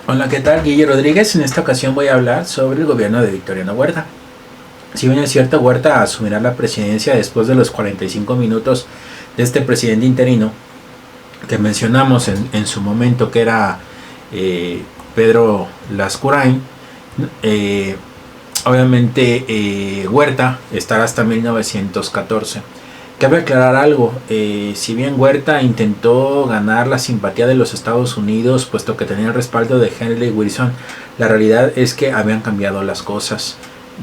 Hola, ¿qué tal? Guille Rodríguez. En esta ocasión voy a hablar sobre el gobierno de Victoriano Huerta. Si bien es cierto, Huerta asumirá la presidencia después de los 45 minutos de este presidente interino que mencionamos en su momento, que era eh, Pedro Lascurain. eh, Obviamente Huerta estará hasta 1914. Cabe aclarar algo, si bien Huerta intentó ganar la simpatía de los Estados Unidos, puesto que tenía el respaldo de Henry Wilson, la realidad es que habían cambiado las cosas.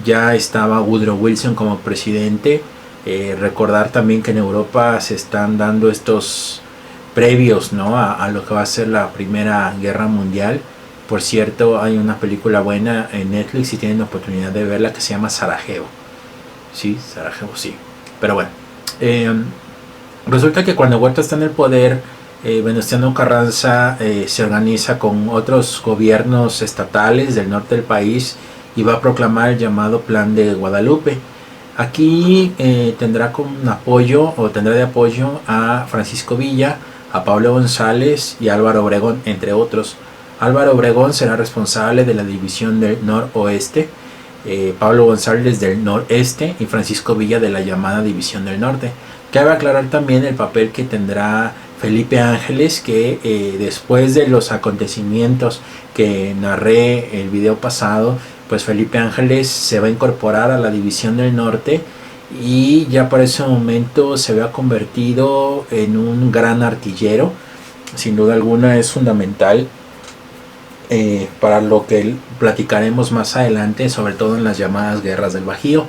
Ya estaba Woodrow Wilson como presidente. Recordar también que en Europa se están dando estos previos, ¿no?, a lo que va a ser la Primera Guerra Mundial. Por cierto, hay una película buena en Netflix, si tienen la oportunidad de verla, que se llama Sarajevo. Sí, Sarajevo, sí. Pero bueno, eh, resulta que cuando Huerta está en el poder, Venustiano Carranza se organiza con otros gobiernos estatales del norte del país y va a proclamar el llamado Plan de Guadalupe. Aquí tendrá como un apoyo, o tendrá de apoyo, a Francisco Villa, a Pablo González y a Álvaro Obregón, entre otros. Álvaro Obregón será responsable de la división del noroeste, Pablo González del noreste y Francisco Villa de la llamada división del norte. Cabe aclarar también el papel que tendrá Felipe Ángeles, que después de los acontecimientos que narré el video pasado, pues Felipe Ángeles se va a incorporar a la división del norte y ya para ese momento se había convertido en un gran artillero. Sin duda alguna es fundamental para lo que platicaremos más adelante, sobre todo en las llamadas guerras del Bajío.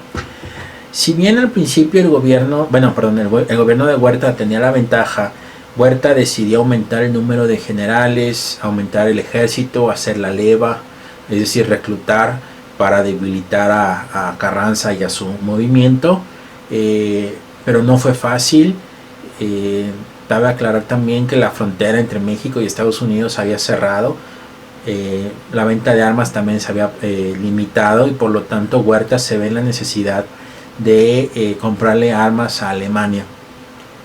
Si bien al principio el gobierno de Huerta tenía la ventaja, Huerta decidió aumentar el número de generales, aumentar el ejército, hacer la leva, es decir, reclutar para debilitar a Carranza y a su movimiento, pero no fue fácil. Cabe aclarar también que la frontera entre México y Estados Unidos había cerrado. La venta de armas también se había limitado y por lo tanto Huerta se ve en la necesidad de comprarle armas a Alemania.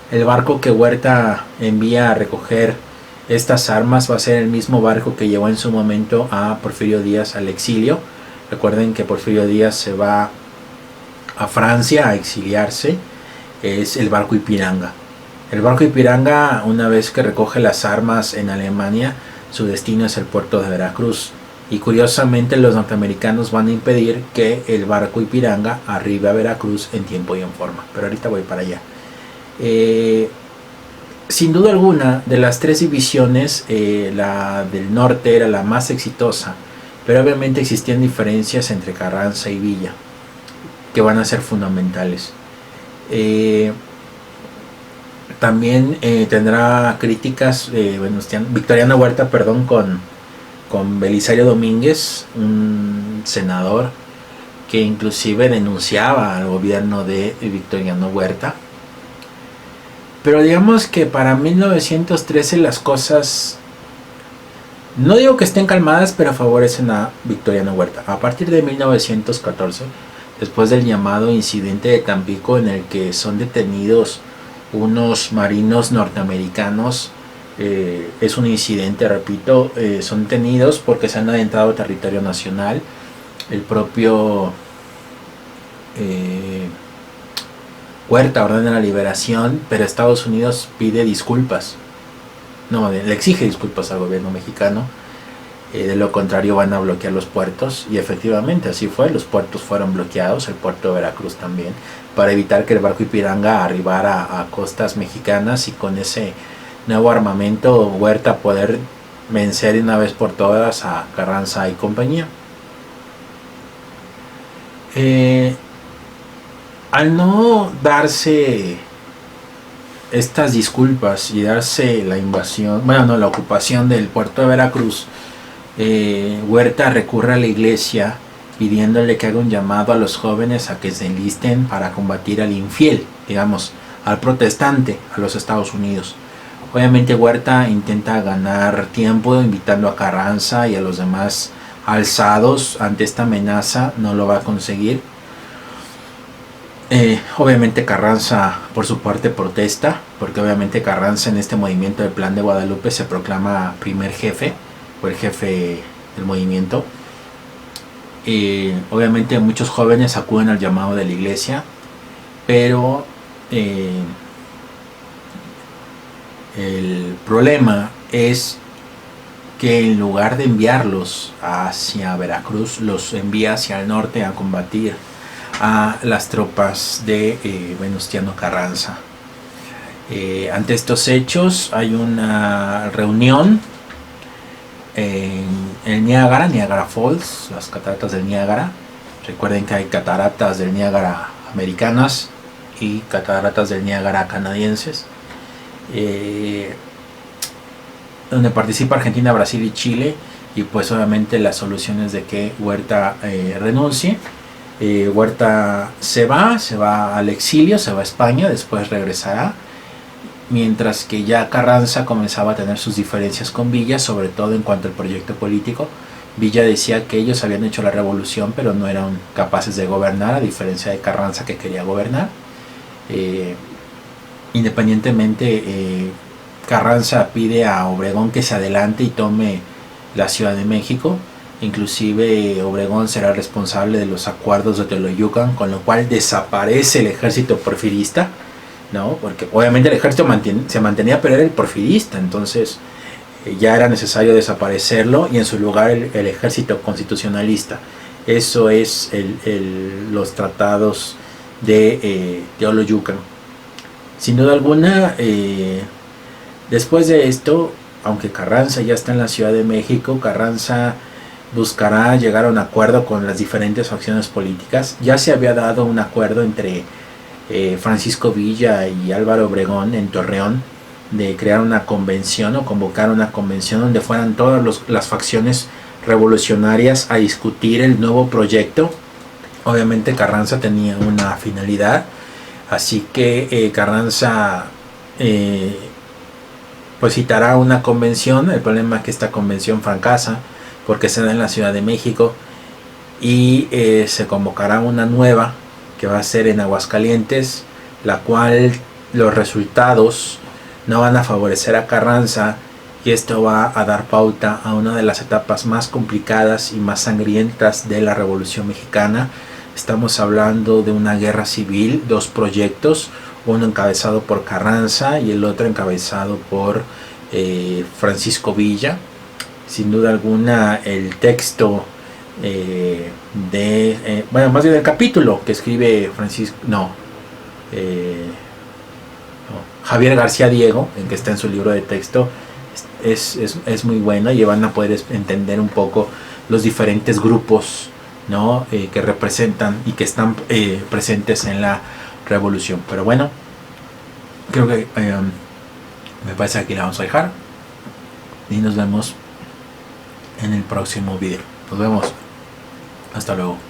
El barco que Huerta envía a recoger estas armas va a ser el mismo barco que llevó en su momento a Porfirio Díaz al exilio. Recuerden que Porfirio Díaz se va a Francia a exiliarse. Es el barco Ipiranga. El barco Ipiranga, una vez que recoge las armas en Alemania, su destino es el puerto de Veracruz. Y curiosamente los norteamericanos van a impedir que el barco Ipiranga arribe a Veracruz en tiempo y en forma. Pero ahorita voy para allá. Sin duda alguna, de las tres divisiones, la del norte era la más exitosa. Pero obviamente existían diferencias entre Carranza y Villa, que van a ser fundamentales. También tendrá críticas Victoriano Huerta, perdón, con Belisario Domínguez, un senador que inclusive denunciaba al gobierno de Victoriano Huerta. Pero digamos que para 1913 las cosas, no digo que estén calmadas, pero favorecen a Victoriano Huerta. A partir de 1914, después del llamado incidente de Tampico, en el que son detenidos unos marinos norteamericanos, es un incidente, repito, son detenidos porque se han adentrado a territorio nacional. El propio Huerta ordena la liberación, pero Estados Unidos pide disculpas, no, le exige disculpas al gobierno mexicano. De lo contrario van a bloquear los puertos, y efectivamente así fue, los puertos fueron bloqueados, el puerto de Veracruz también, para evitar que el barco Ipiranga arribara a costas mexicanas y con ese nuevo armamento Huerta poder vencer de una vez por todas a Carranza y compañía. Al no darse estas disculpas y darse la invasión, bueno, no, la ocupación del puerto de Veracruz, Huerta recurre a la iglesia pidiéndole que haga un llamado a los jóvenes a que se enlisten para combatir al infiel, digamos, al protestante, a los Estados Unidos. Obviamente Huerta intenta ganar tiempo invitando a Carranza y a los demás alzados ante esta amenaza, no lo va a conseguir. Obviamente Carranza por su parte protesta, porque obviamente Carranza en este movimiento del Plan de Guadalupe se proclama primer jefe, o el jefe del movimiento. Obviamente muchos jóvenes acuden al llamado de la iglesia, pero el problema es que en lugar de enviarlos hacia Veracruz, los envía hacia el norte a combatir a las tropas de Venustiano Carranza. Ante estos hechos hay una reunión en el Niagara Falls, las cataratas del Niágara. Recuerden que hay cataratas del Niágara americanas y cataratas del Niágara canadienses, donde participa Argentina, Brasil y Chile, y pues obviamente las soluciones de que Huerta renuncie. Huerta se va al exilio, se va a España, después regresará, mientras que ya Carranza comenzaba a tener sus diferencias con Villa, sobre todo en cuanto al proyecto político. Villa decía que ellos habían hecho la revolución, pero no eran capaces de gobernar, a diferencia de Carranza, que quería gobernar. Independientemente, Carranza pide a Obregón que se adelante y tome la Ciudad de México. Inclusive Obregón será responsable de los acuerdos de Teoloyucan, con lo cual desaparece el ejército porfirista, ¿no? Porque obviamente el ejército se mantenía, pero era el porfirista, entonces ya era necesario desaparecerlo, y en su lugar el ejército constitucionalista. Eso es los tratados de Teoloyucan. Sin duda alguna, después de esto, aunque Carranza ya está en la Ciudad de México, Carranza buscará llegar a un acuerdo con las diferentes facciones políticas. Ya se había dado un acuerdo entre Francisco Villa y Álvaro Obregón en Torreón, de crear una convención o convocar una convención donde fueran todas las facciones revolucionarias a discutir el nuevo proyecto. Obviamente Carranza tenía una finalidad, así que Carranza pues citará una convención. El problema es que esta convención fracasa porque se da en la Ciudad de México, y se convocará una nueva que va a ser en Aguascalientes, la cual los resultados no van a favorecer a Carranza, y esto va a dar pauta a una de las etapas más complicadas y más sangrientas de la Revolución Mexicana. Estamos hablando de una guerra civil, dos proyectos, uno encabezado por Carranza y el otro encabezado por Francisco Villa. Sin duda alguna, el texto más bien el capítulo que escribe Javier García Diego, en que está en su libro de texto, es muy bueno, y van a poder entender un poco los diferentes grupos, ¿no? Que representan y que están presentes en la revolución. Pero bueno, creo que me parece que aquí la vamos a dejar, y nos vemos en el próximo video. Nos vemos. Hasta luego.